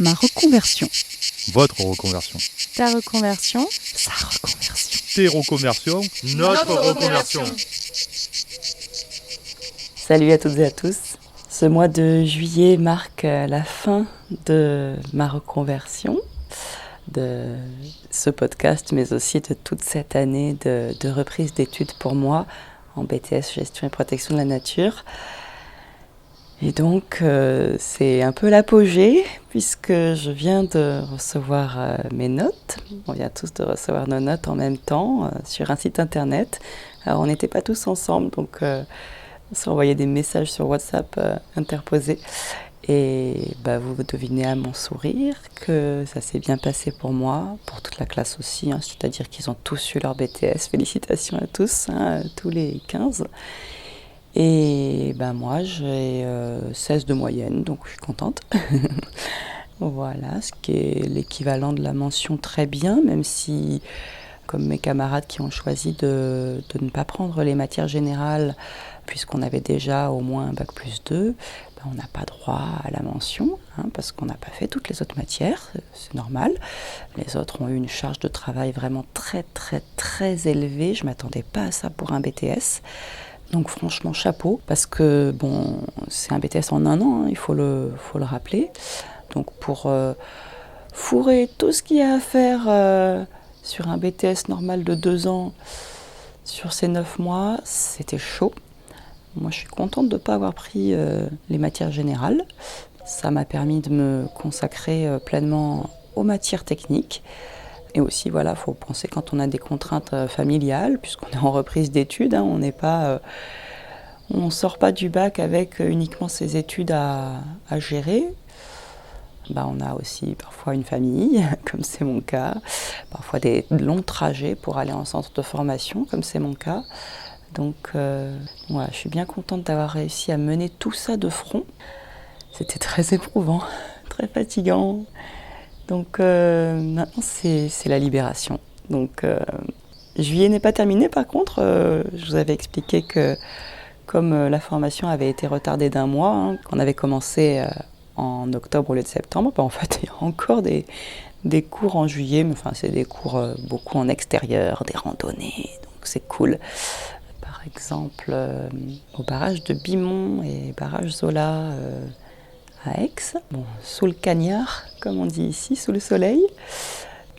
Ma reconversion. Votre reconversion. Ta reconversion. Sa reconversion. Tes reconversions. Notre reconversion. Salut à toutes et à tous. Ce mois de juillet marque la fin de ma reconversion, de ce podcast, mais aussi de toute cette année de reprise d'études pour moi en BTS Gestion et Protection de la Nature. Et donc, c'est un peu l'apogée, puisque je viens de recevoir mes notes. On vient tous de recevoir nos notes en même temps sur un site internet. Alors, on n'était pas tous ensemble, donc on s'est envoyé des messages sur WhatsApp interposés. Et vous devinez à mon sourire que ça s'est bien passé pour moi, pour toute la classe aussi, c'est-à-dire qu'ils ont tous eu leur BTS. Félicitations à tous, tous les 15. Et moi, j'ai 16 de moyenne, donc je suis contente. Voilà, ce qui est l'équivalent de la mention très bien, même si, comme mes camarades qui ont choisi de ne pas prendre les matières générales, puisqu'on avait déjà au moins un bac+2, on n'a pas droit à la mention, parce qu'on n'a pas fait toutes les autres matières, c'est normal. Les autres ont eu une charge de travail vraiment très très très élevée, je ne m'attendais pas à ça pour un BTS. Donc franchement, chapeau, parce que c'est un BTS en un an, il faut le rappeler. Donc pour fourrer tout ce qu'il y a à faire sur un BTS normal de 2 ans, sur ces 9 mois, c'était chaud. Moi, je suis contente de ne pas avoir pris les matières générales. Ça m'a permis de me consacrer pleinement aux matières techniques. Et aussi, il faut penser quand on a des contraintes familiales, puisqu'on est en reprise d'études, on n'est pas, on sort pas du bac avec uniquement ses études à gérer. On a aussi parfois une famille, comme c'est mon cas, parfois des longs trajets pour aller en centre de formation, comme c'est mon cas. Donc, je suis bien contente d'avoir réussi à mener tout ça de front. C'était très éprouvant, très fatigant. Donc maintenant c'est la libération. Donc juillet n'est pas terminé par contre. Je vous avais expliqué que comme la formation avait été retardée d'1 mois, qu'on avait commencé en octobre au lieu de septembre, en fait il y a encore des cours en juillet, mais c'est des cours beaucoup en extérieur, des randonnées, donc c'est cool. Par exemple au barrage de Bimont et barrage Zola à Aix, sous le cagnard, comme on dit ici, sous le soleil,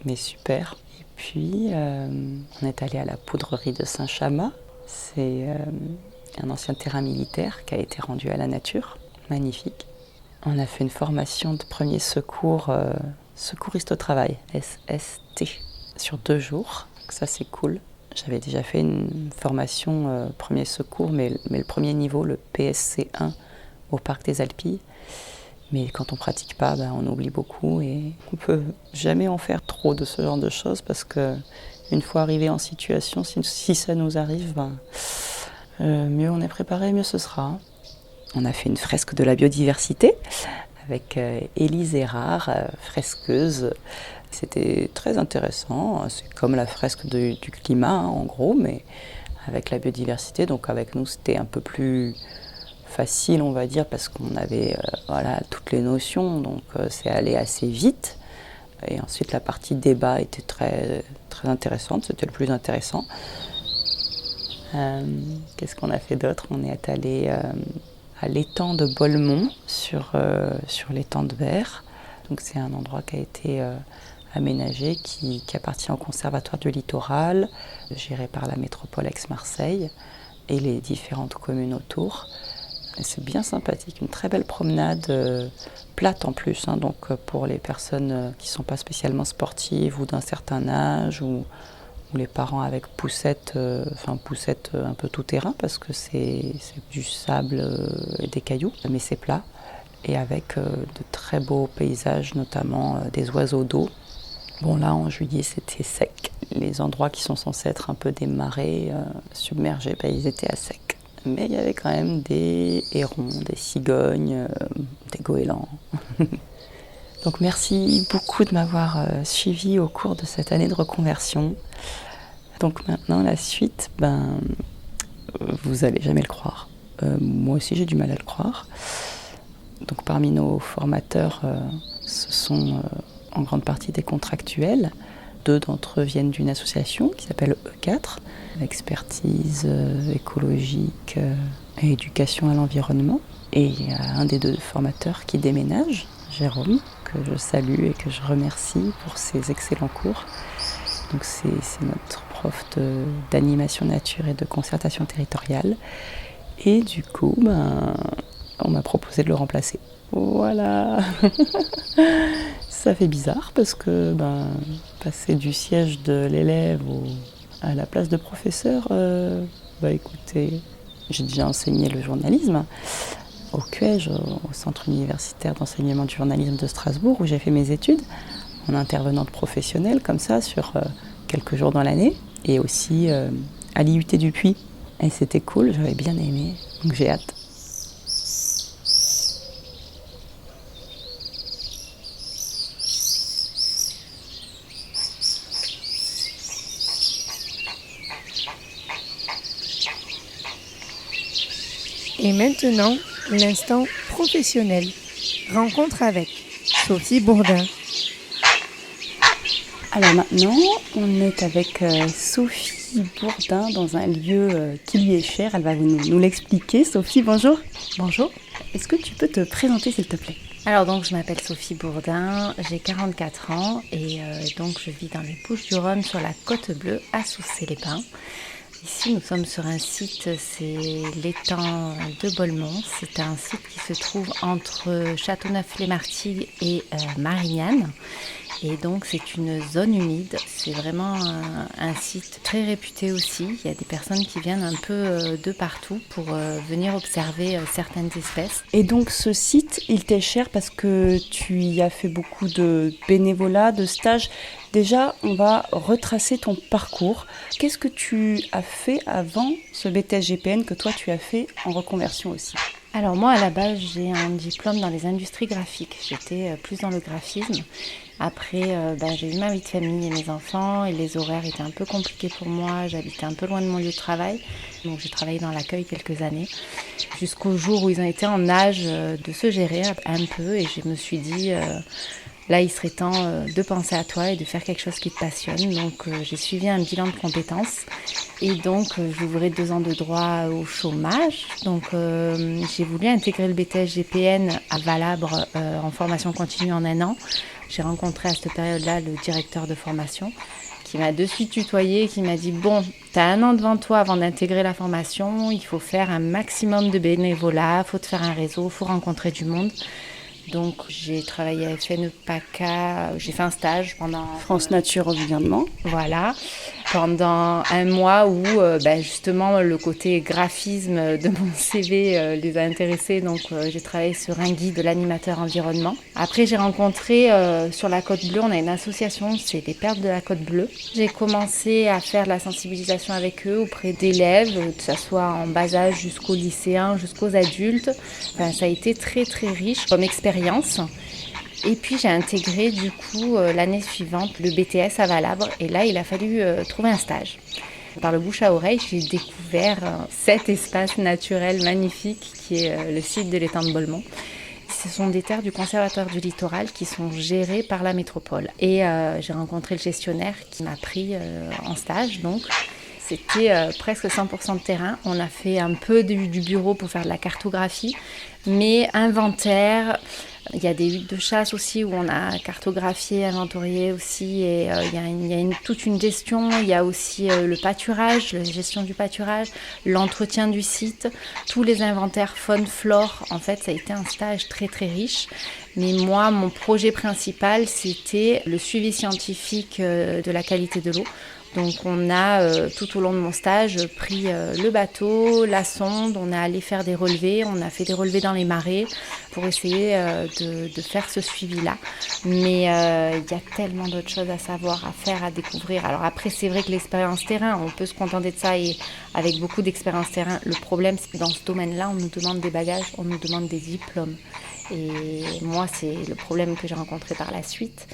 mais super. Et puis, on est allé à la poudrerie de Saint-Chamas. C'est un ancien terrain militaire qui a été rendu à la nature, magnifique. On a fait une formation de premier secours, secouriste au travail, SST, sur 2 jours, donc ça c'est cool. J'avais déjà fait une formation premier secours, mais le premier niveau, le PSC1, au Parc des Alpilles. Mais quand on ne pratique pas, on oublie beaucoup et on ne peut jamais en faire trop de ce genre de choses parce qu'une fois arrivé en situation, si ça nous arrive, mieux on est préparé, mieux ce sera. On a fait une fresque de la biodiversité avec Élise Erard, fresqueuse. C'était très intéressant, c'est comme la fresque du climat en gros, mais avec la biodiversité. Donc avec nous c'était un peu plus facile, on va dire, parce qu'on avait toutes les notions, donc c'est allé assez vite. Et ensuite, la partie débat était très, très intéressante, c'était le plus intéressant. Qu'est-ce qu'on a fait d'autre ? On est allé à l'étang de Bolmont, sur l'étang de Berre. Donc c'est un endroit qui a été aménagé, qui appartient au Conservatoire du Littoral, géré par la métropole Aix-Marseille et les différentes communes autour. C'est bien sympathique, une très belle promenade plate en plus, donc pour les personnes qui ne sont pas spécialement sportives ou d'un certain âge ou les parents avec poussette, poussette un peu tout terrain parce que c'est du sable et des cailloux, mais c'est plat et avec de très beaux paysages, notamment des oiseaux d'eau. Là en juillet c'était sec, les endroits qui sont censés être un peu des marais submergés, ils étaient à sec. Mais il y avait quand même des hérons, des cigognes, des goélands. Donc merci beaucoup de m'avoir suivi au cours de cette année de reconversion. Donc maintenant la suite, vous allez jamais le croire. Moi aussi j'ai du mal à le croire. Donc parmi nos formateurs, ce sont en grande partie des contractuels. 2 d'entre eux viennent d'une association qui s'appelle E4, expertise écologique et éducation à l'environnement. Et il y a un des 2 formateurs qui déménage, Jérôme, que je salue et que je remercie pour ses excellents cours. Donc c'est notre prof d'animation nature et de concertation territoriale. Et du coup, on m'a proposé de le remplacer. Voilà. Ça fait bizarre parce que passer du siège de l'élève à la place de professeur, écoutez, j'ai déjà enseigné le journalisme au CUEJ, au Centre universitaire d'enseignement du journalisme de Strasbourg, où j'ai fait mes études en intervenante professionnelle comme ça sur quelques jours dans l'année, et aussi à l'IUT du Puy. Et c'était cool, j'avais bien aimé, donc j'ai hâte. Et maintenant, l'instant professionnel. Rencontre avec Sophie Bourdin. Alors maintenant, on est avec Sophie Bourdin dans un lieu qui lui est cher. Elle va nous l'expliquer. Sophie, bonjour. Bonjour. Est-ce que tu peux te présenter, s'il te plaît ? Alors donc je m'appelle Sophie Bourdin, j'ai 44 ans et donc je vis dans les Bouches-du-Rhône sur la Côte Bleue à Soussé-les-Pins. Ici nous sommes sur un site, c'est l'étang de Bolmont. C'est un site qui se trouve entre Châteauneuf-les-Martigues et Marignane. Et donc c'est une zone humide, c'est vraiment un site très réputé aussi. Il y a des personnes qui viennent un peu de partout pour venir observer certaines espèces. Et donc ce site, il t'est cher parce que tu y as fait beaucoup de bénévolat, de stages. Déjà, on va retracer ton parcours. Qu'est-ce que tu as fait avant ce BTS GPN que toi tu as fait en reconversion aussi ? Alors moi à la base j'ai un diplôme dans les industries graphiques, j'étais plus dans le graphisme. Après j'ai eu ma vie de famille et mes enfants et les horaires étaient un peu compliqués pour moi, j'habitais un peu loin de mon lieu de travail. Donc j'ai travaillé dans l'accueil quelques années, jusqu'au jour où ils ont été en âge de se gérer un peu et je me suis dit là il serait temps de penser à toi et de faire quelque chose qui te passionne. Donc j'ai suivi un bilan de compétences et donc j'ouvrais 2 ans de droit au chômage. Donc j'ai voulu intégrer le BTS GPN à Valabre en formation continue en 1 an. J'ai rencontré à cette période-là le directeur de formation qui m'a de suite tutoyé, qui m'a dit « Bon, tu as 1 an devant toi avant d'intégrer la formation, il faut faire un maximum de bénévolat, il faut te faire un réseau, il faut rencontrer du monde. » Donc j'ai travaillé à FNE PACA, j'ai fait un stage pendant... France Nature Environnement. Voilà, pendant 1 mois où justement le côté graphisme de mon CV les a intéressés. Donc j'ai travaillé sur un guide de l'animateur environnement. Après j'ai rencontré sur la Côte Bleue, on a une association, c'est les Perles de la Côte Bleue. J'ai commencé à faire de la sensibilisation avec eux auprès d'élèves, que ce soit en bas âge jusqu'aux lycéens, jusqu'aux adultes. Enfin, ça a été très très riche comme expérience. Et puis j'ai intégré du coup l'année suivante le BTS à Valabre et là il a fallu trouver un stage. Par le bouche à oreille, j'ai découvert cet espace naturel magnifique qui est le site de l'étang de Bolmont. Ce sont des terres du Conservatoire du Littoral qui sont gérées par la métropole. Et j'ai rencontré le gestionnaire qui m'a pris en stage donc. C'était presque 100% de terrain. On a fait un peu du bureau pour faire de la cartographie, mais inventaire. Il y a des huttes de chasse aussi où on a cartographié, inventorié aussi. Et il y a toute une gestion. Il y a aussi le pâturage, la gestion du pâturage, l'entretien du site, tous les inventaires faune, flore. En fait, ça a été un stage très très riche. Mais moi, mon projet principal, c'était le suivi scientifique de la qualité de l'eau. Donc on a tout au long de mon stage pris le bateau, la sonde, on est allé faire des relevés, on a fait des relevés dans les marais pour essayer de faire ce suivi-là. Mais il y a tellement d'autres choses à savoir, à faire, à découvrir. Alors après c'est vrai que l'expérience terrain, on peut se contenter de ça et avec beaucoup d'expérience terrain. Le problème c'est que dans ce domaine-là, on nous demande des bagages, on nous demande des diplômes. Et moi c'est le problème que j'ai rencontré par la suite.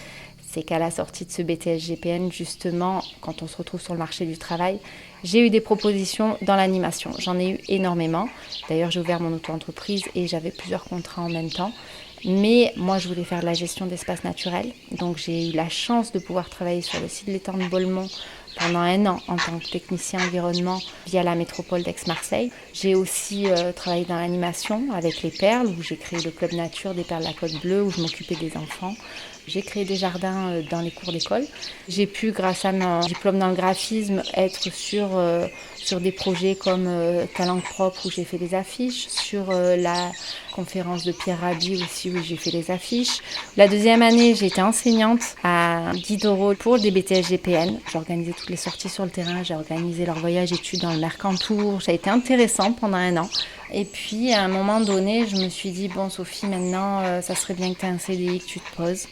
C'est qu'à la sortie de ce BTS GPN, justement, quand on se retrouve sur le marché du travail, j'ai eu des propositions dans l'animation. J'en ai eu énormément. D'ailleurs, j'ai ouvert mon auto-entreprise et j'avais plusieurs contrats en même temps. Mais moi, je voulais faire de la gestion d'espaces naturels. Donc, j'ai eu la chance de pouvoir travailler sur le site de l'étang de Bolmont pendant 1 an en tant que technicien environnement via la métropole d'Aix-Marseille. J'ai aussi travaillé dans l'animation avec les Perles, où j'ai créé le club nature des Perles de la Côte Bleue, où je m'occupais des enfants. J'ai créé des jardins dans les cours d'école. J'ai pu, grâce à mon diplôme dans le graphisme, être sur des projets comme Talent Propre, où j'ai fait des affiches, sur la conférence de Pierre Rabhi aussi, où j'ai fait des affiches. La 2e année, j'ai été enseignante à Diderot pour des BTS GPN. J'ai organisé toutes les sorties sur le terrain, j'ai organisé leur voyage études dans le Mercantour. Ça a été intéressant pendant 1 an. Et puis, à un moment donné, je me suis dit, bon Sophie, maintenant, ça serait bien que tu aies un CDI, que tu te poses.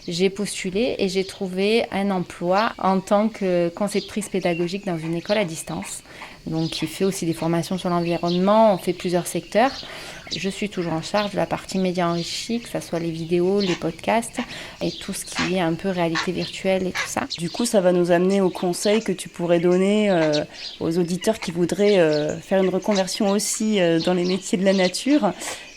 J'ai postulé et j'ai trouvé un emploi en tant que conceptrice pédagogique dans une école à distance. Donc, qui fait aussi des formations sur l'environnement, on fait plusieurs secteurs. Je suis toujours en charge de la partie médias enrichis, que ce soit les vidéos, les podcasts et tout ce qui est un peu réalité virtuelle et tout ça. Du coup, ça va nous amener aux conseils que tu pourrais donner aux auditeurs qui voudraient faire une reconversion aussi dans les métiers de la nature.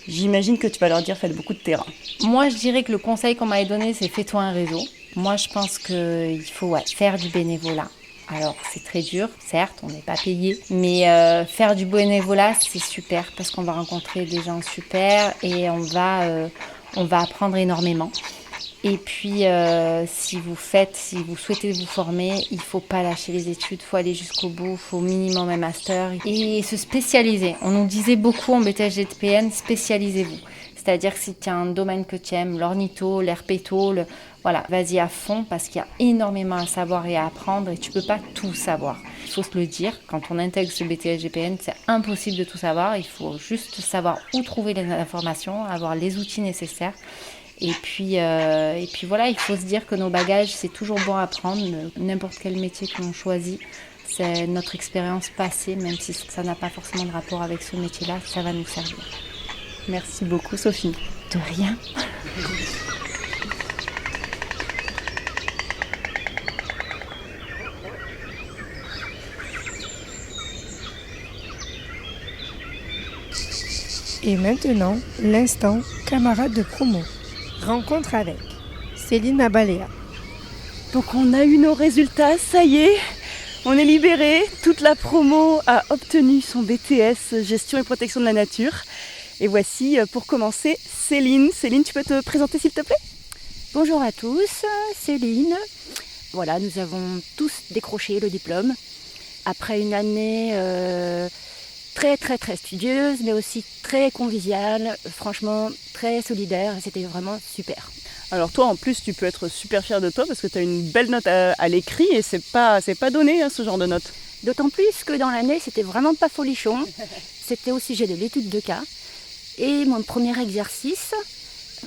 J'imagine que tu vas leur dire faites beaucoup de terrain. Moi, je dirais que le conseil qu'on m'avait donné, c'est fais-toi un réseau. Moi, je pense qu'il faut faire du bénévolat. Alors, c'est très dur, certes, on n'est pas payé, mais faire du bénévolat, c'est super parce qu'on va rencontrer des gens super et on va apprendre énormément. Et puis, si vous souhaitez vous former, il ne faut pas lâcher les études, il faut aller jusqu'au bout, il faut au minimum un master et se spécialiser. On nous disait beaucoup en BTS GPN, spécialisez-vous. C'est-à-dire que si tu as un domaine que tu aimes, l'ornitho, l'herpéto, voilà, vas-y à fond parce qu'il y a énormément à savoir et à apprendre et tu ne peux pas tout savoir. Il faut se le dire, quand on intègre ce BTS GPN, c'est impossible de tout savoir. Il faut juste savoir où trouver les informations, avoir les outils nécessaires. Et puis voilà, il faut se dire que nos bagages, c'est toujours bon à prendre. N'importe quel métier qu'on choisit, c'est notre expérience passée, même si ça n'a pas forcément de rapport avec ce métier-là, ça va nous servir. Merci beaucoup, Sophie. De rien. Et maintenant, l'instant camarade de promo. Rencontre avec Céline Abaléa. Donc on a eu nos résultats, ça y est, on est libéré. Toute la promo a obtenu son BTS Gestion et Protection de la Nature. Et voici, pour commencer, Céline. Céline, tu peux te présenter s'il te plaît ? Bonjour à tous, Céline. Voilà, nous avons tous décroché le diplôme. Après une année très très très studieuse, mais aussi très conviviale, franchement très solidaire, c'était vraiment super. Alors toi en plus tu peux être super fière de toi parce que tu as une belle note à l'écrit et c'est pas donné hein, ce genre de note. D'autant plus que dans l'année c'était vraiment pas folichon, c'était au sujet de l'étude de cas et mon premier exercice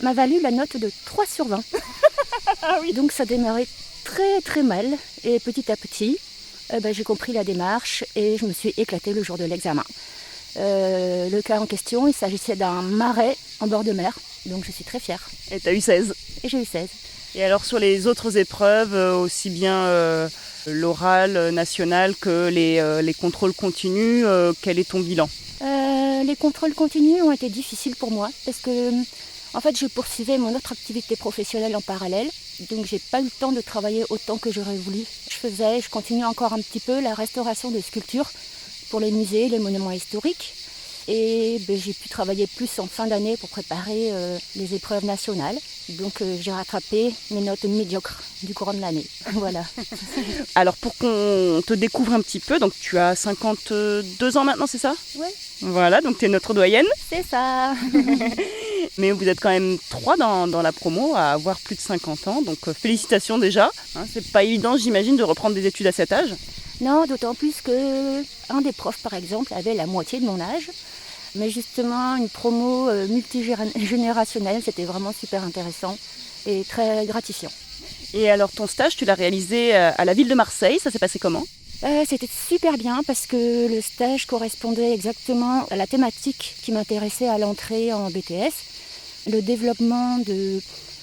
m'a valu la note de 3 sur 20. Ah oui. Donc ça démarrait très très mal et petit à petit j'ai compris la démarche et je me suis éclatée le jour de l'examen. Le cas en question, il s'agissait d'un marais en bord de mer, donc je suis très fière. Et tu as eu 16. Et j'ai eu 16. Et alors sur les autres épreuves, aussi bien l'oral national que les contrôles continus, quel est ton bilan ? Les contrôles continus ont été difficiles pour moi parce que en fait, je poursuivais mon autre activité professionnelle en parallèle, donc j'ai pas eu le temps de travailler autant que j'aurais voulu. Je continue encore un petit peu la restauration de sculptures pour les musées, les monuments historiques. Et j'ai pu travailler plus en fin d'année pour préparer les épreuves nationales. Donc j'ai rattrapé mes notes médiocres du courant de l'année. Voilà. Alors pour qu'on te découvre un petit peu, donc tu as 52 ans maintenant, c'est ça ? Oui. Voilà, donc tu es notre doyenne. C'est ça. Mais vous êtes quand même 3 dans la promo à avoir plus de 50 ans, donc félicitations déjà. Hein, c'est pas évident, j'imagine, de reprendre des études à cet âge. Non, d'autant plus que un des profs, par exemple, avait la moitié de mon âge. Mais justement, une promo multigénérationnelle, c'était vraiment super intéressant et très gratifiant. Et alors ton stage, tu l'as réalisé à la ville de Marseille, ça s'est passé comment ? C'était super bien parce que le stage correspondait exactement à la thématique qui m'intéressait à l'entrée en BTS. Le développement de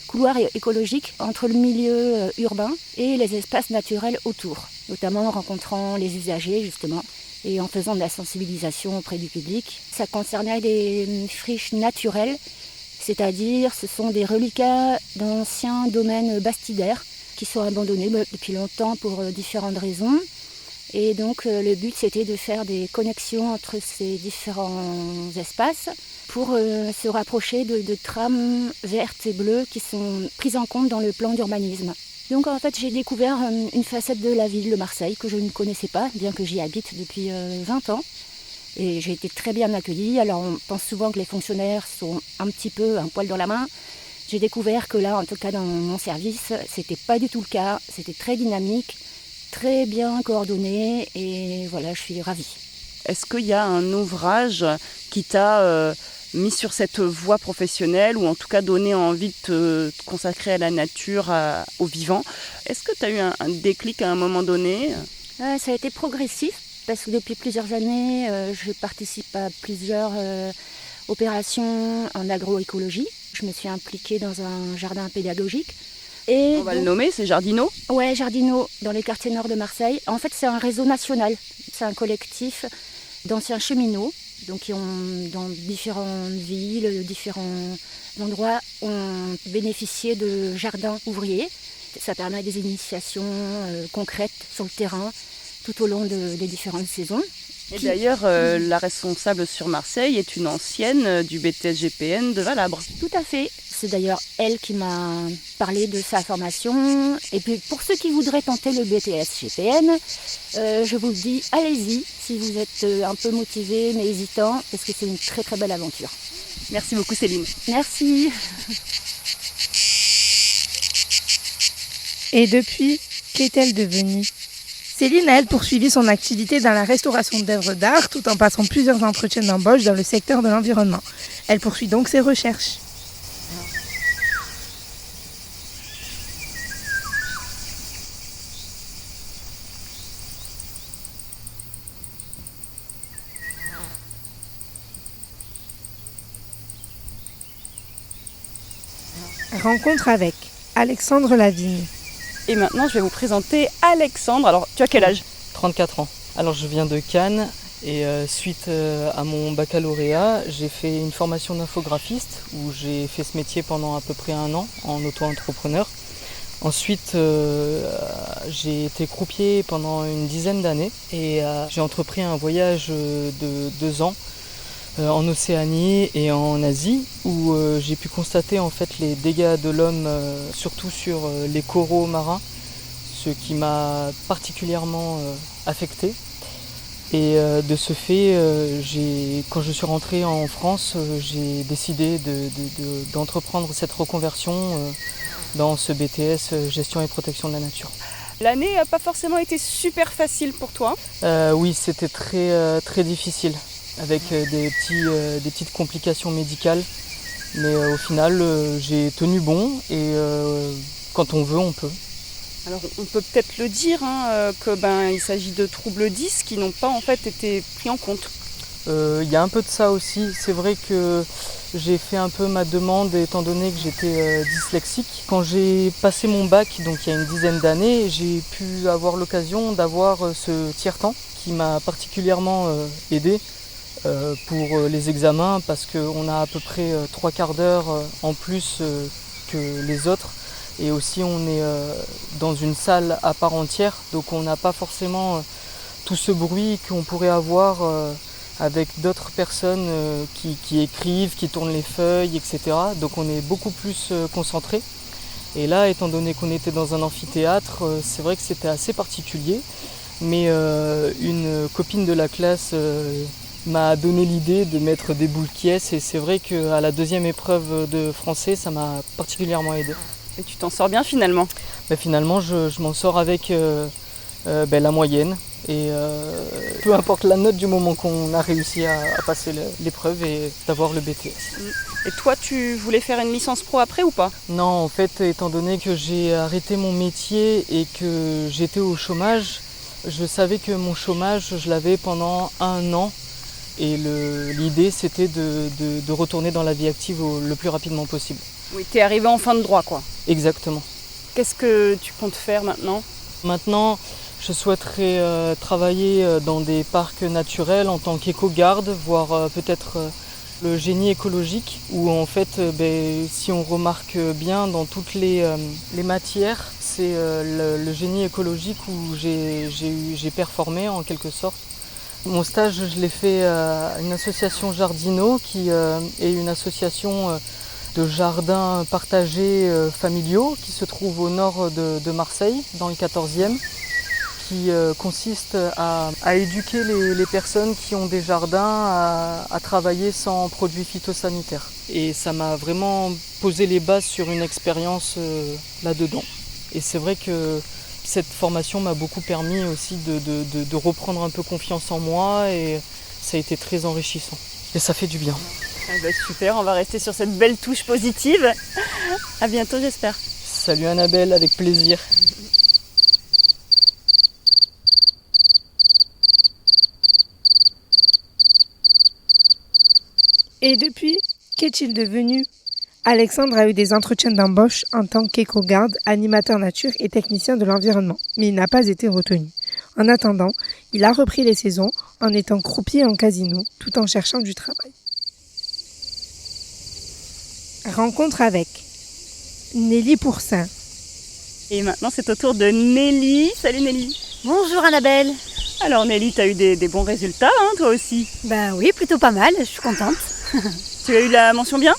couloirs écologiques entre le milieu urbain et les espaces naturels autour, notamment en rencontrant les usagers justement et en faisant de la sensibilisation auprès du public. Ça concernait des friches naturelles C'est-à-dire, ce sont des reliquats d'anciens domaines bastidaires qui sont abandonnés depuis longtemps pour différentes raisons. Et donc, le but, c'était de faire des connexions entre ces différents espaces pour se rapprocher de trames vertes et bleues qui sont prises en compte dans le plan d'urbanisme. Donc en fait j'ai découvert une facette de la ville de Marseille que je ne connaissais pas, bien que j'y habite depuis 20 ans. Et j'ai été très bien accueillie. Alors on pense souvent que les fonctionnaires sont un petit peu un poil dans la main. J'ai découvert que là, en tout cas dans mon service, c'était pas du tout le cas. C'était très dynamique, très bien coordonné et voilà, je suis ravie. Est-ce qu'il y a un ouvrage qui t'a mis sur cette voie professionnelle ou en tout cas donné envie de te consacrer à la nature, au vivant? Est-ce que tu as eu un déclic à un moment donné? Ça a été progressif parce que depuis plusieurs années, je participe à plusieurs opérations en agroécologie. Je me suis impliquée dans un jardin pédagogique. Et on va le nommer, c'est Jardino? Ouais, Jardino, dans les quartiers nord de Marseille. En fait, c'est un réseau national. C'est un collectif d'anciens cheminots, donc qui ont, dans différentes villes, différents endroits, ont bénéficié de jardins ouvriers. Ça permet des initiations concrètes sur le terrain tout au long des différentes saisons. Et d'ailleurs, la responsable sur Marseille est une ancienne du BTS GPN de Valabre. Tout à fait. C'est d'ailleurs elle qui m'a parlé de sa formation. Et puis pour ceux qui voudraient tenter le BTS GPN, je vous le dis, allez-y si vous êtes un peu motivé mais hésitant, parce que c'est une très très belle aventure. Merci beaucoup Céline. Merci. Et depuis, qu'est-elle devenue ? Céline a, elle, poursuivi son activité dans la restauration d'œuvres d'art tout en passant plusieurs entretiens d'embauche dans le secteur de l'environnement. Elle poursuit donc ses recherches. Rencontre avec Alexandre Lavigne. Et maintenant, je vais vous présenter Alexandre. Alors, tu as quel âge ? 34 ans. Alors, je viens de Cannes et suite à mon baccalauréat, j'ai fait une formation d'infographiste où j'ai fait ce métier pendant à peu près 1 an en auto-entrepreneur. Ensuite, j'ai été croupier pendant une dizaine d'années et j'ai entrepris un voyage de 2 ans en Océanie et en Asie où j'ai pu constater en fait les dégâts de l'homme surtout sur les coraux marins, ce qui m'a particulièrement affecté. Et de ce fait, quand je suis rentré en France, j'ai décidé d'entreprendre cette reconversion dans ce BTS Gestion et Protection de la Nature. L'année n'a pas forcément été super facile pour toi. Oui, c'était très difficile, avec des petites complications médicales. Mais au final, j'ai tenu bon et quand on veut, on peut. Alors on peut peut-être le dire, il s'agit de troubles 10 qui n'ont pas en fait été pris en compte. Il y a un peu de ça aussi. C'est vrai que j'ai fait un peu ma demande étant donné que j'étais dyslexique. Quand j'ai passé mon bac, donc il y a une dizaine d'années, j'ai pu avoir l'occasion d'avoir ce tiers-temps qui m'a particulièrement aidé pour les examens parce qu'on a à peu près 3/4 d'heure en plus que les autres. Et aussi on est dans une salle à part entière, donc on n'a pas forcément tout ce bruit qu'on pourrait avoir avec d'autres personnes qui écrivent, qui tournent les feuilles, etc. Donc on est beaucoup plus concentré. Et là, étant donné qu'on était dans un amphithéâtre, c'est vrai que c'était assez particulier. Mais une copine de la classe m'a donné l'idée de mettre des boules qui et c'est vrai qu'à la 2e épreuve de français, ça m'a particulièrement aidé. Et tu t'en sors bien finalement? Finalement, je m'en sors avec la moyenne. Et peu importe la note du moment qu'on a réussi à passer l'épreuve et d'avoir le BTS. Et toi, tu voulais faire une licence pro après ou pas? Non, en fait, étant donné que j'ai arrêté mon métier et que j'étais au chômage, je savais que mon chômage, je l'avais pendant 1 an. Et l'idée, c'était de retourner dans la vie active le plus rapidement possible. Oui, t'es arrivé en fin de droit, quoi. Exactement. Qu'est-ce que tu comptes faire maintenant? Maintenant, je souhaiterais travailler dans des parcs naturels en tant qu'éco-garde, voire peut-être Le génie écologique, où en fait, si on remarque bien dans toutes les matières, c'est le génie écologique où j'ai performé en quelque sorte. Mon stage, je l'ai fait à une association Jardino, qui est une association de jardins partagés familiaux qui se trouve au nord de Marseille, dans le 14e. Qui consiste à éduquer les personnes qui ont des jardins à travailler sans produits phytosanitaires. Et ça m'a vraiment posé les bases sur une expérience là-dedans. Et c'est vrai que cette formation m'a beaucoup permis aussi de reprendre un peu confiance en moi et ça a été très enrichissant. Et ça fait du bien. Super, on va rester sur cette belle touche positive. À bientôt, j'espère. Salut Annabelle, avec plaisir. Et depuis, qu'est-il devenu ? Alexandre a eu des entretiens d'embauche en tant qu'éco-garde, animateur nature et technicien de l'environnement, mais il n'a pas été retenu. En attendant, il a repris les saisons en étant croupier en casino, tout en cherchant du travail. Rencontre avec Nelly Pourcin. Et maintenant, c'est au tour de Nelly. Salut Nelly. Bonjour Annabelle. Alors Nelly, tu as eu des bons résultats, toi aussi. Ben oui, plutôt pas mal, je suis contente. Tu as eu la mention bien ?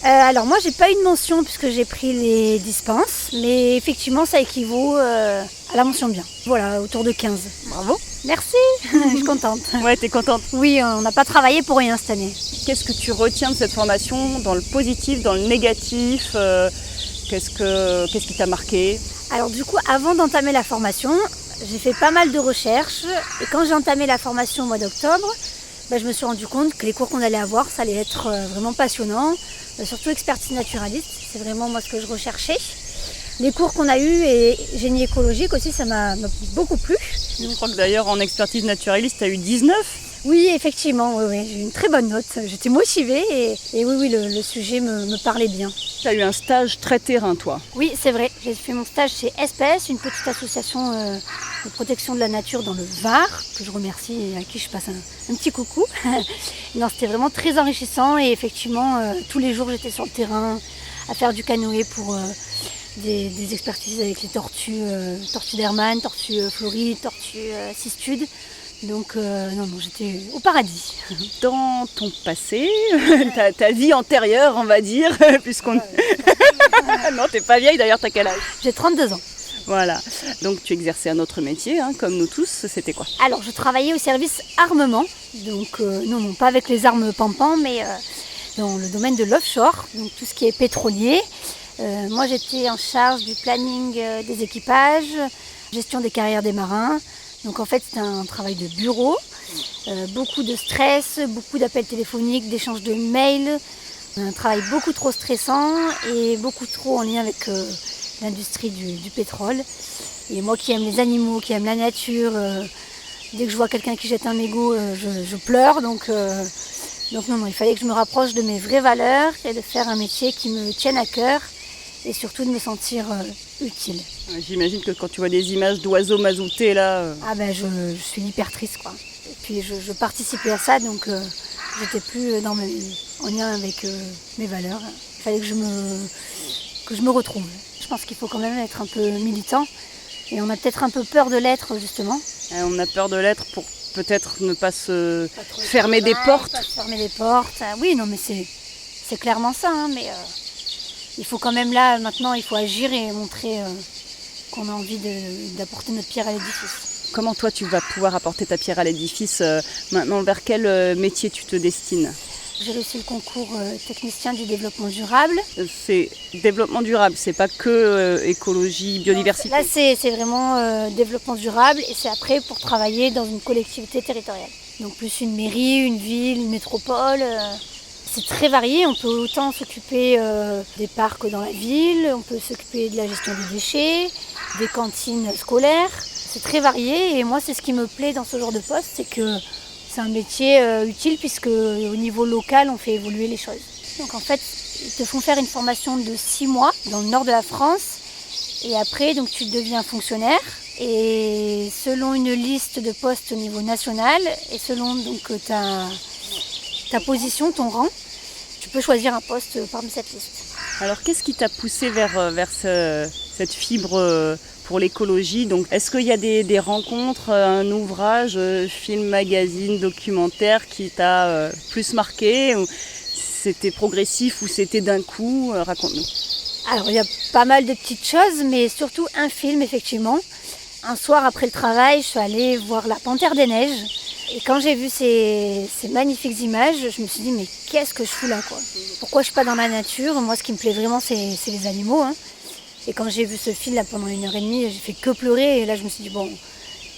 Alors moi, j'ai pas eu de mention puisque j'ai pris les dispenses, mais effectivement, ça équivaut à la mention bien. Voilà, autour de 15. Bravo. Merci, je suis contente. Ouais, t'es contente. Oui, on n'a pas travaillé pour rien cette année. Qu'est-ce que tu retiens de cette formation, dans le positif, dans le négatif Qu'est-ce qui t'a marqué ? Alors du coup, avant d'entamer la formation, j'ai fait pas mal de recherches et quand j'ai entamé la formation au mois d'octobre, je me suis rendu compte que les cours qu'on allait avoir, ça allait être vraiment passionnant, surtout expertise naturaliste, c'est vraiment moi ce que je recherchais. Les cours qu'on a eus et génie écologique aussi, ça m'a beaucoup plu. Je crois que d'ailleurs en expertise naturaliste, tu as eu 19. Oui, effectivement, oui, j'ai eu une très bonne note. J'étais motivée et oui, le sujet me parlait bien. Tu as eu un stage très terrain, toi. Oui, c'est vrai. J'ai fait mon stage chez SPS, une petite association de protection de la nature dans le Var, que je remercie et à qui je passe un petit coucou. Non, c'était vraiment très enrichissant et effectivement, tous les jours, j'étais sur le terrain à faire du canoë pour des expertises avec les tortues d'Hermann, tortues florides, tortues cistudes. Donc non, j'étais au paradis. Dans ton passé, ta vie antérieure, on va dire, puisqu'on... Non, t'es pas vieille d'ailleurs, t'as quel âge ? J'ai 32 ans. Voilà, donc tu exerçais un autre métier, comme nous tous, c'était quoi ? Alors je travaillais au service armement, donc non, pas avec les armes pampan, mais dans le domaine de l'offshore, donc tout ce qui est pétrolier. Moi j'étais en charge du planning des équipages, gestion des carrières des marins. Donc en fait c'est un travail de bureau, beaucoup de stress, beaucoup d'appels téléphoniques, d'échanges de mails, un travail beaucoup trop stressant et beaucoup trop en lien avec l'industrie du pétrole. Et moi qui aime les animaux, qui aime la nature, dès que je vois quelqu'un qui jette un mégot, je pleure. Donc non, il fallait que je me rapproche de mes vraies valeurs et de faire un métier qui me tienne à cœur et surtout de me sentir utile. J'imagine que quand tu vois des images d'oiseaux mazoutés là... je suis hyper triste quoi. Et puis je participais à ça donc j'étais plus en lien avec mes valeurs. Il fallait que je me retrouve. Je pense qu'il faut quand même être un peu militant et on a peut-être un peu peur de l'être justement. On a peur de l'être pour peut-être ne pas se fermer des portes. Pas se fermer des portes. Oui, non mais c'est clairement ça, mais il faut quand même là maintenant il faut agir et montrer qu'on a envie d'apporter notre pierre à l'édifice. Comment toi tu vas pouvoir apporter ta pierre à l'édifice maintenant, vers quel métier tu te destines ? J'ai réussi le concours technicien du développement durable. C'est développement durable, c'est pas que écologie, biodiversité. Là c'est vraiment développement durable et c'est après pour travailler dans une collectivité territoriale. Donc plus une mairie, une ville, une métropole. C'est très varié, on peut autant s'occuper des parcs dans la ville, on peut s'occuper de la gestion des déchets, des cantines scolaires. C'est très varié et moi c'est ce qui me plaît dans ce genre de poste, c'est que c'est un métier utile puisque au niveau local on fait évoluer les choses. Donc en fait ils te font faire une formation de 6 mois dans le nord de la France et après donc tu deviens fonctionnaire et selon une liste de postes au niveau national et selon donc ta position, ton rang, tu peux choisir un poste parmi cette liste. Alors qu'est-ce qui t'a poussé vers cette fibre pour l'écologie? Donc, est-ce qu'il y a des rencontres, un ouvrage, film, magazine, documentaire qui t'a plus marqué, ou c'était progressif ou c'était d'un coup? Raconte-nous. Alors il y a pas mal de petites choses, mais surtout un film effectivement. Un soir après le travail, je suis allée voir La Panthère des Neiges. Et quand j'ai vu ces magnifiques images, je me suis dit mais qu'est-ce que je fous là quoi? Pourquoi je suis pas dans la nature? Moi ce qui me plaît vraiment c'est les animaux. Hein. Et quand j'ai vu ce film là pendant 1h30, j'ai fait que pleurer et là je me suis dit bon,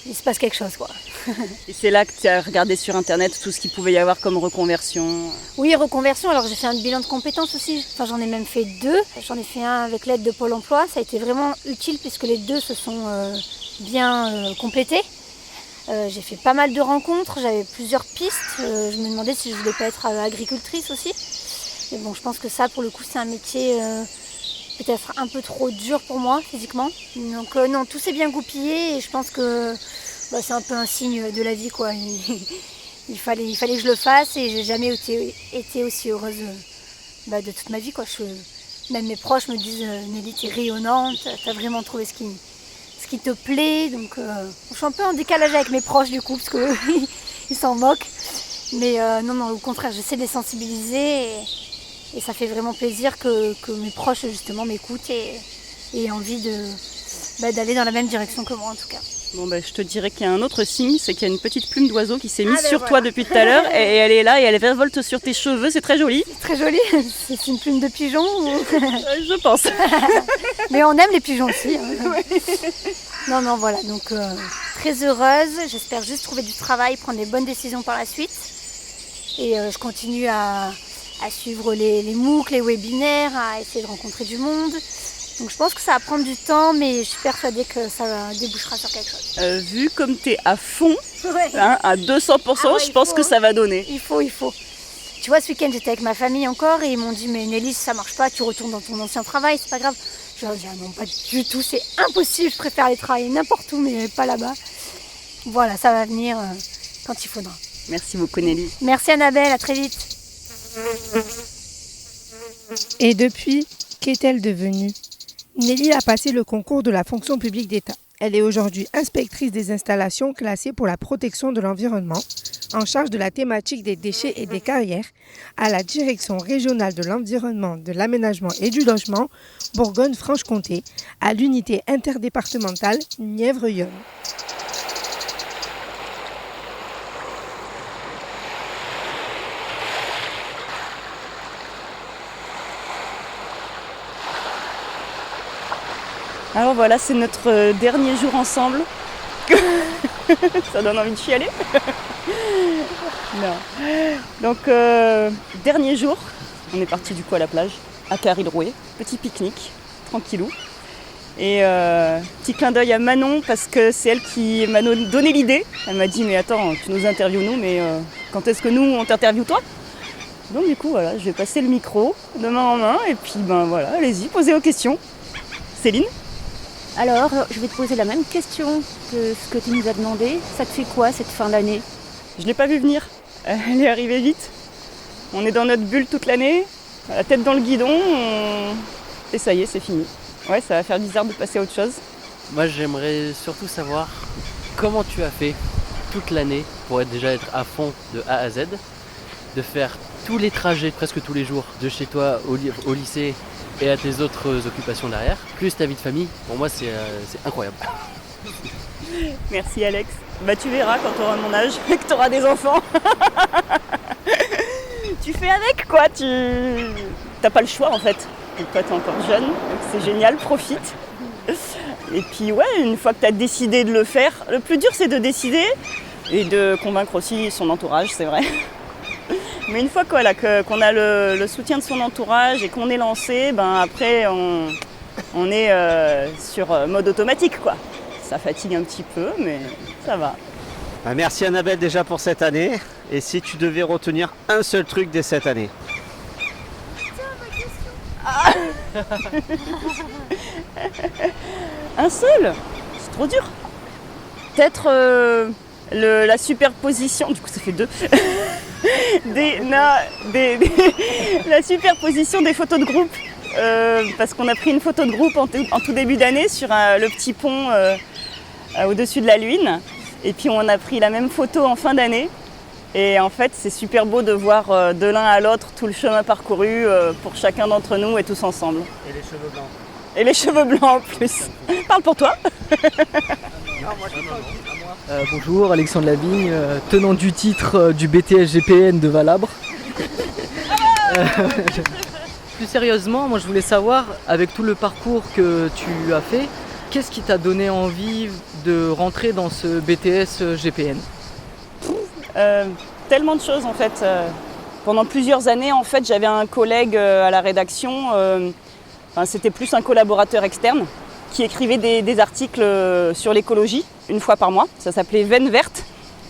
il se passe quelque chose quoi. Et c'est là que tu as regardé sur internet tout ce qu'il pouvait y avoir comme reconversion? Oui, reconversion, alors j'ai fait un bilan de compétences aussi, enfin j'en ai même fait 2. J'en ai fait un avec l'aide de Pôle emploi, ça a été vraiment utile puisque les 2 se sont bien complétés. J'ai fait pas mal de rencontres, j'avais plusieurs pistes, je me demandais si je voulais pas être agricultrice aussi. Mais bon, je pense que ça pour le coup c'est un métier peut-être un peu trop dur pour moi physiquement. Donc non, tout s'est bien goupillé et je pense que c'est un peu un signe de la vie quoi. Il fallait que je le fasse et j'ai jamais été aussi heureuse de toute ma vie quoi. Même mes proches me disent Nelly, t'es rayonnante, t'as vraiment trouvé ce qui te plaît. Donc je suis un peu en décalage avec mes proches du coup parce que ils s'en moquent. Mais non, au contraire, j'essaie de les sensibiliser et ça fait vraiment plaisir que mes proches justement m'écoutent et aient envie d'aller dans la même direction que moi en tout cas. Bon je te dirais qu'il y a un autre signe, c'est qu'il y a une petite plume d'oiseau qui s'est mise sur toi depuis tout à l'heure et elle est là et elle révolte sur tes cheveux, c'est très joli. C'est très joli, c'est une plume de pigeon ou... Je pense. Mais on aime les pigeons aussi. Hein. Oui. Non, voilà, donc très heureuse, j'espère juste trouver du travail, prendre des bonnes décisions par la suite. Et je continue à suivre les MOOC, les webinaires, à essayer de rencontrer du monde. Donc je pense que ça va prendre du temps, mais je suis persuadée que ça débouchera sur quelque chose. Vu comme tu es à fond, à 200%, je pense que ça va donner. Il faut. Tu vois, ce week-end, j'étais avec ma famille encore et ils m'ont dit « Mais Nelly, si ça marche pas, tu retournes dans ton ancien travail, c'est pas grave. » Je leur ai dit « Ah non, pas du tout, c'est impossible, je préfère aller travailler n'importe où, mais pas là-bas. » Voilà, ça va venir quand il faudra. Merci beaucoup Nelly. Merci Annabelle, à très vite. Et depuis, qu'est-elle devenue? Nelly a passé le concours de la fonction publique d'État. Elle est aujourd'hui inspectrice des installations classées pour la protection de l'environnement, en charge de la thématique des déchets et des carrières, à la Direction régionale de l'environnement, de l'aménagement et du logement, Bourgogne-Franche-Comté, à l'unité interdépartementale Nièvre-Yonne. Alors voilà, c'est notre dernier jour ensemble. Ça donne envie de chialer. Non. Donc, dernier jour, on est parti du coup à la plage, à Caril-Rouet, petit pique-nique, tranquillou. Et petit clin d'œil à Manon, parce que c'est elle qui m'a donné l'idée. Elle m'a dit, mais attends, tu nous interviews nous, mais quand est-ce que nous, on t'interviewe toi? Donc du coup, voilà, je vais passer le micro de main en main, et puis voilà, allez-y, posez vos questions. Céline? Alors, je vais te poser la même question que ce que tu nous as demandé. Ça te fait quoi cette fin d'année? Je ne l'ai pas vu venir. Elle est arrivée vite. On est dans notre bulle toute l'année, la tête dans le guidon, et ça y est, c'est fini. Ouais, ça va faire bizarre de passer à autre chose. Moi, j'aimerais surtout savoir comment tu as fait toute l'année pour déjà être à fond de A à Z, de faire tous les trajets, presque tous les jours, de chez toi au lycée et à tes autres occupations derrière, plus ta vie de famille. Pour moi, c'est incroyable. Merci Alex. Tu verras quand tu auras mon âge et que tu auras des enfants. Tu fais avec quoi, t'as pas le choix en fait. Et toi t'es encore jeune, donc c'est génial, profite. Et puis ouais, une fois que tu as décidé de le faire, le plus dur c'est de décider et de convaincre aussi son entourage, c'est vrai. Mais une fois qu'on a le soutien de son entourage et qu'on est lancé, après on est sur mode automatique quoi. Ça fatigue un petit peu, mais ça va. Merci Annabelle déjà pour cette année. Et si tu devais retenir un seul truc de cette année? Un seul? C'est trop dur. Peut-être la superposition, du coup ça fait 2. la superposition des photos de groupe. Parce qu'on a pris une photo de groupe en tout début d'année sur le petit pont au-dessus de la Lune. Et puis on a pris la même photo en fin d'année. Et en fait, c'est super beau de voir de l'un à l'autre tout le chemin parcouru pour chacun d'entre nous et tous ensemble. Et les cheveux blancs. Et les cheveux blancs en plus. Parle pour toi. Bonjour, Alexandre Lavigne, tenant du titre du BTS GPN de Valabre. Plus sérieusement, moi je voulais savoir, avec tout le parcours que tu as fait, qu'est-ce qui t'a donné envie de rentrer dans ce BTS GPN ? Tellement de choses en fait. Pendant plusieurs années, en fait, j'avais un collègue à la rédaction, c'était plus un collaborateur externe, qui écrivait des articles sur l'écologie, une fois par mois. Ça s'appelait Veine verte,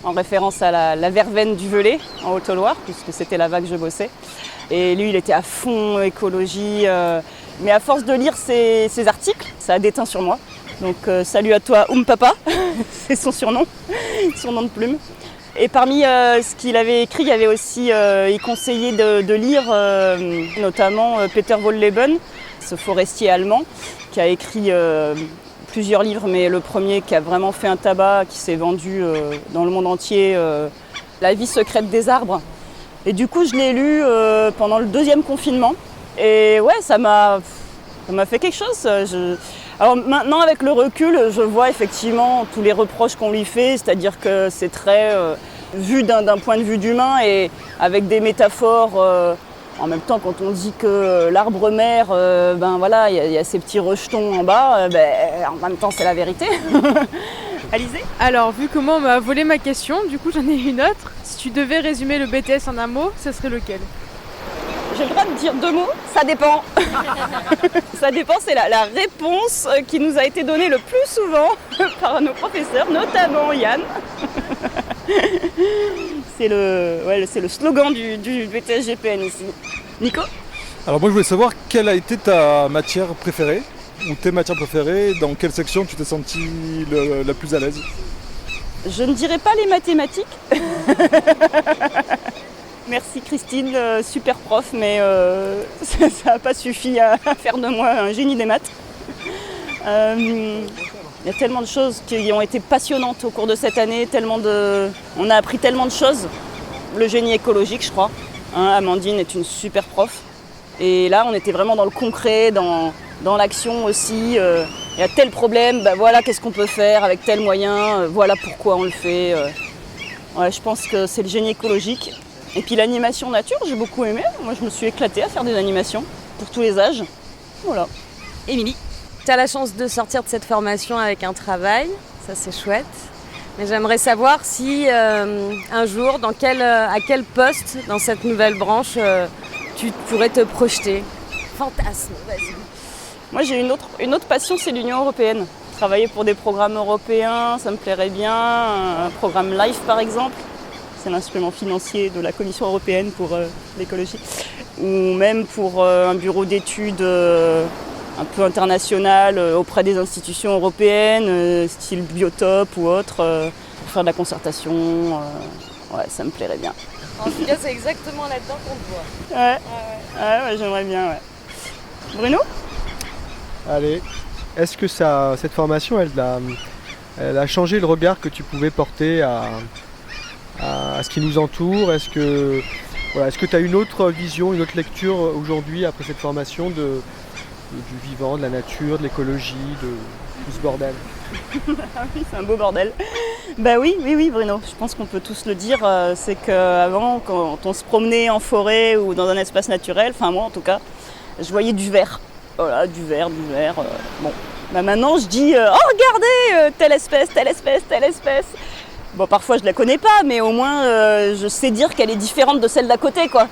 en référence à la verveine du Velay, en Haute-Loire, puisque c'était là-bas que je bossais. Et lui, il était à fond écologie. Mais à force de lire ses articles, ça a déteint sur moi. Donc salut à toi, Papa, c'est son surnom, son nom de plume. Et parmi ce qu'il avait écrit, il y avait aussi, il conseillait de lire notamment Peter Wohlleben, ce forestier allemand, qui a écrit plusieurs livres, mais le premier qui a vraiment fait un tabac, qui s'est vendu dans le monde entier, La vie secrète des arbres. Et du coup, je l'ai lu pendant le deuxième confinement. Et ouais, ça m'a fait quelque chose. Alors maintenant, avec le recul, je vois effectivement tous les reproches qu'on lui fait, c'est-à-dire que c'est très vu d'un point de vue d'humain et avec des métaphores. En même temps, quand on dit que l'arbre mère, ben voilà, il y a ces petits rejetons en bas, en même temps, c'est la vérité. Alizée ? Alors, vu que moi, on m'a volé ma question, du coup, j'en ai une autre. Si tu devais résumer le BTS en un mot, ce serait lequel ? J'ai le droit de dire 2 mots ? Ça dépend. Ça dépend, c'est la réponse qui nous a été donnée le plus souvent par nos professeurs, notamment Yann. C'est le slogan du BTS GPN ici. Nico ? Alors moi je voulais savoir quelle a été ta matière préférée ou tes matières préférées, dans quelle section tu t'es sentie la plus à l'aise ? Je ne dirais pas les mathématiques. Merci Christine, super prof, mais ça n'a pas suffi à faire de moi un génie des maths. Il y a tellement de choses qui ont été passionnantes au cours de cette année, on a appris tellement de choses. Le génie écologique, je crois. Amandine est une super prof. Et là, on était vraiment dans le concret, dans l'action aussi. Il y a tel problème, voilà qu'est-ce qu'on peut faire avec tel moyen, voilà pourquoi on le fait. Ouais, je pense que c'est le génie écologique. Et puis l'animation nature, j'ai beaucoup aimé. Moi, je me suis éclatée à faire des animations pour tous les âges. Voilà. Émilie ? Tu as la chance de sortir de cette formation avec un travail, ça c'est chouette. Mais j'aimerais savoir si un jour, à quel poste dans cette nouvelle branche tu pourrais te projeter. Fantasme, vas-y. Moi j'ai une autre passion, c'est l'Union européenne. Travailler pour des programmes européens, ça me plairait bien. Un programme LIFE par exemple, c'est l'instrument financier de la Commission européenne pour l'écologie. Ou même pour un bureau d'études un peu international auprès des institutions européennes, style Biotope ou autre, pour faire de la concertation. Ouais, ça me plairait bien. En tout cas, c'est exactement là-dedans qu'on te voit. Ouais, j'aimerais bien, ouais. Bruno ? Allez, est-ce que cette formation, elle a changé le regard que tu pouvais porter à ce qui nous entoure ? Est-ce que tu as une autre vision, une autre lecture aujourd'hui après cette formation du vivant, de la nature, de l'écologie, de tout ce bordel ? Ah oui, c'est un beau bordel. Bah oui, Bruno, je pense qu'on peut tous le dire. C'est qu'avant, quand on se promenait en forêt ou dans un espace naturel, enfin moi en tout cas, je voyais du vert. Voilà, du vert. Bon, maintenant je dis oh regardez, telle espèce. Bon, parfois je la connais pas, mais au moins je sais dire qu'elle est différente de celle d'à côté, quoi.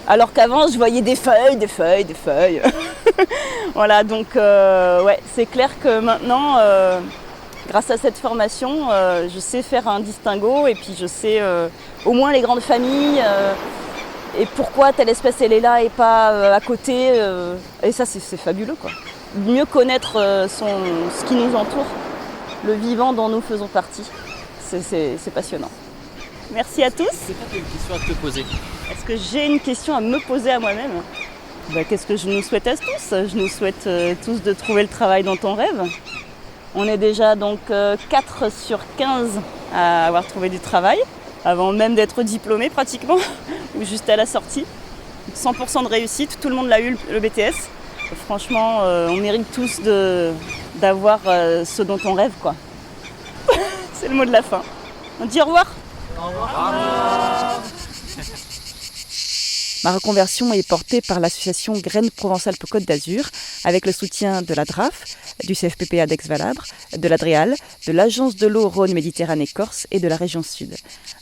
Alors qu'avant je voyais des feuilles. Voilà, donc ouais, c'est clair que maintenant, grâce à cette formation, je sais faire un distinguo et puis je sais au moins les grandes familles et pourquoi telle espèce elle est là et pas à côté. Et ça c'est fabuleux, quoi. Mieux connaître ce qui nous entoure, le vivant dont nous faisons partie, c'est passionnant. Merci à tous. C'est pas une question à te poser. Est-ce que j'ai une question à me poser à moi-même ? Qu'est-ce que je nous souhaite à tous ? Je nous souhaite tous de trouver le travail dont on rêve. On est déjà donc 4 sur 15 à avoir trouvé du travail, avant même d'être diplômé pratiquement, ou juste à la sortie. 100% de réussite, tout le monde l'a eu le BTS. Franchement, on mérite tous d'avoir ce dont on rêve, quoi. C'est le mot de la fin. On dit au revoir. Au revoir. Ma reconversion est portée par l'association Graines Provence-Alpes-Côte d'Azur, avec le soutien de la DRAF, du CFPPA d'Aix-Valabre, de l'Adréal, de l'Agence de l'eau Rhône-Méditerranée-Corse et de la région Sud.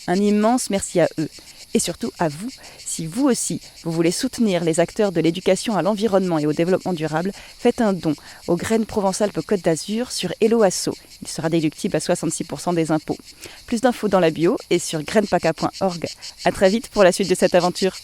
Un immense merci à eux. Et surtout à vous, si vous aussi, vous voulez soutenir les acteurs de l'éducation à l'environnement et au développement durable, faites un don aux Graines Provence-Alpes-Côte d'Azur sur Hello Asso. Il sera déductible à 66% des impôts. Plus d'infos dans la bio et sur grainespaca.org. À très vite pour la suite de cette aventure.